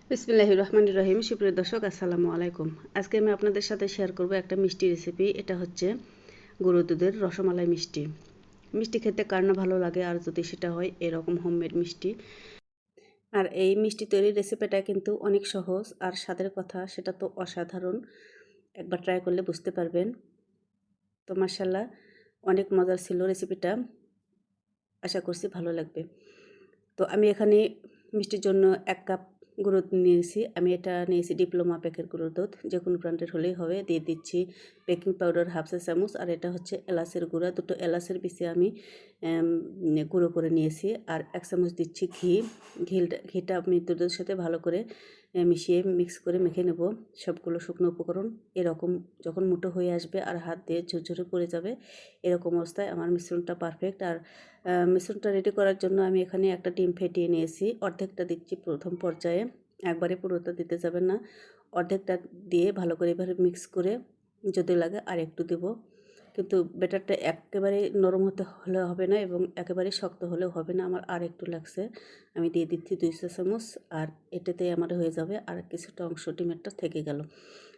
বিসমিল্লাহির রহমানির রহিম। সুপ্রিয় দর্শক, আসসালামু আলাইকুম। আজকে আমি আপনাদের সাথে শেয়ার করব একটা মিষ্টি রেসিপি। এটা হচ্ছে গরুর দুধের রসমালাই মিষ্টি। মিষ্টি খেতে কার না ভালো লাগে, আর যদি সেটা হয় এরকম হোমমেড মিষ্টি। আর এই মিষ্টি তৈরির রেসিপিটা কিন্তু অনেক সহজ, আর স্বাদের কথা সেটা তো অসাধারণ। একবার ট্রাই করলে বুঝতে পারবেন। তো মাশাআল্লাহ, অনেক মজার ছিল রেসিপিটা। আশা করছি ভালো লাগবে। তো আমি এখানে মিষ্টির জন্য 1 কাপ গুঁড়ো দুধ নিয়েছি। আমি এটা নিয়েছি ডিপ্লোমা প্যাকের গুঁড়ো দুধ, যে কোনো ব্র্যান্ডের হলেই হবে। দিয়ে দিচ্ছি বেকিং পাউডার হাফ চা চামচ, আর এটা হচ্ছে এলাচের গুঁড়া। দুটো এলাচের পিসে আমি গুঁড়ো করে নিয়েছি। আর 1 চামচ দিচ্ছি ঘি। ঘিটা আমি দুধের সাথে ভালো করে মিশিয়ে মিক্স করে মেখে নেব সবগুলো শুকনো উপকরণ। এরকম যখন মুঠো হয়ে আসবে আর হাত দিয়ে ঝরঝরে পড়ে যাবে, এরকম অবস্থায় আমার মিশ্রণটা পারফেক্ট। আর মিশ্রণটা রেডি করার জন্য আমি এখানে একটা ডিম ফেটিয়ে নিয়েছি। অর্ধেকটা দিচ্ছি প্রথম পর্যায়ে, একবারে পুরোটা দিতে যাবেন না। অর্ধেকটা দিয়ে ভালো করে এবারে মিক্স করে যদি লাগে আর একটু দেব। কিন্তু ব্যাটারটা একেবারে নরম হলে হবে না, এবং একেবারে শক্ত হলেও হবে না। আমার আর একটু লাগছে, আমি দিয়ে দিচ্ছি 2 চা চামচ। আর এটাতেই আমার হয়ে যাবে। আর কিছুটা অংশ ডিমেরটা থেকে গেল।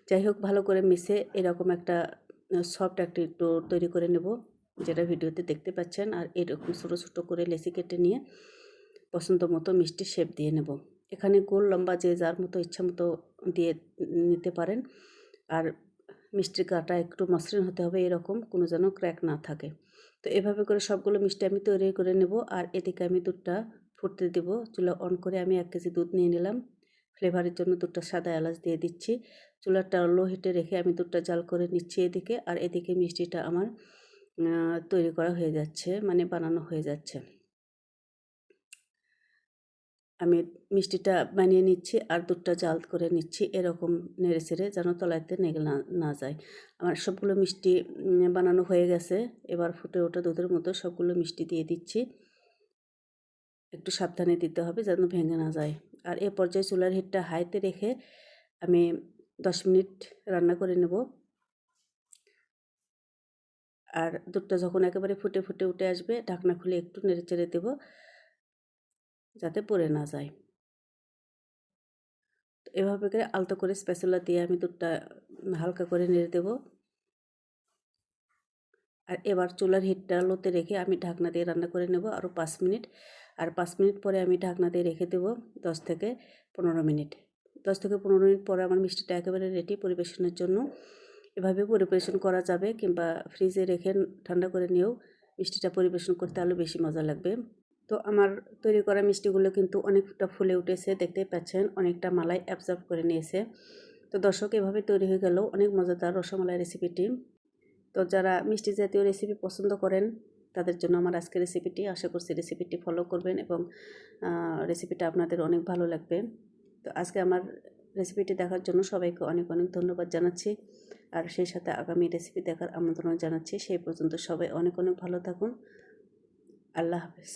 যাই হোক, ভালো করে মিশে এরকম একটা সফট একটি ডো তৈরি করে নেব, যেটা ভিডিওতে দেখতে পাচ্ছেন। আর এরকম ছোটো ছোটো করে লেচি কেটে নিয়ে পছন্দ মতো মিষ্টি শেপ দিয়ে নেব। এখানে গোল লম্বা যে যার মতো ইচ্ছা মতো দিয়ে নিতে পারেন। আর মিষ্টির গাটা একটু মসৃণ হতে হবে, এরকম কোনো যেন ক্র্যাক না থাকে। তো এভাবে করে সবগুলো মিষ্টি আমি তৈরি করে নেব। আর এদিকে আমি দুধটা ফুটতে দেব। চুলা অন করে আমি 1 কেজি দুধ নিয়ে নিলাম। ফ্লেভারের জন্য দুধটা সাদা এলাচ দিয়ে দিচ্ছি। চুলাটা লো হিটে রেখে আমি দুধটা জাল করে নিচ্ছি এদিকে। আর এদিকে মিষ্টিটা আমার তৈরি করা হয়ে যাচ্ছে, মানে বানানো হয়ে যাচ্ছে। আমি মিষ্টিটা বানিয়ে নিচ্ছি আর দুধটা জাল করে নিচ্ছি, এরকম নেড়ে ছেড়ে যেন তলাইতে নেগে না যায়। আমার সবগুলো মিষ্টি বানানো হয়ে গেছে। এবার ফুটে ওঠা দুধের মতো সবগুলো মিষ্টি দিয়ে দিচ্ছি। একটু সাবধানে দিতে হবে যেন ভেঙে না যায়। আর এ পর্যায়ে চুলার হিটটা হাইতে রেখে আমি 10 মিনিট রান্না করে নেব। আর দুধটা যখন একেবারে ফুটে ফুটে উঠে আসবে, ঢাকনা খুলে একটু নেড়ে চেড়ে দেবো যাতে পড়ে না যায়। তো এভাবে করে আলতো করে স্প্যাচুলা দিয়ে আমি দুধটা হালকা করে নেড়ে দেবো। আর এবার চুলার হিটটা লোতে রেখে আমি ঢাকনা দিয়ে রান্না করে নেব আরও 5 মিনিট। আর 5 মিনিট পরে আমি ঢাকনা দিয়ে রেখে দেবো 10 থেকে 15 মিনিট। 10 থেকে 15 মিনিট পরে আমার মিষ্টিটা একেবারে রেডি পরিবেশনের জন্য। এভাবে পরিবেশন করা যাবে, কিংবা ফ্রিজে রেখে ঠান্ডা করে নিয়েও মিষ্টিটা পরিবেশন করতে আরও বেশি মজা লাগবে। তো আমার তৈরি করা মিষ্টিগুলো কিন্তু অনেকটা ফুলে উঠেছে, দেখতেই পাচ্ছেন। অনেকটা মালাই অ্যাবজর্ব করে নিয়েছে। তো দর্শক, এভাবে তৈরি হয়ে গেল অনেক মজাদার রসমালাই রেসিপিটি। তো যারা মিষ্টি জাতীয় রেসিপি পছন্দ করেন তাদের জন্য আমার আজকের রেসিপিটি। আশা করছি রেসিপিটি ফলো করবেন এবং রেসিপিটা আপনাদের অনেক ভালো লাগবে। তো আজকে আমার রেসিপিটি দেখার জন্য সবাইকে অনেক অনেক ধন্যবাদ জানাচ্ছি। আর সেই সাথে আগামী রেসিপি দেখার আমন্ত্রণ জানাচ্ছি। সেই পর্যন্ত সবাই অনেক অনেক ভালো থাকুন। আল্লাহ হাফেজ।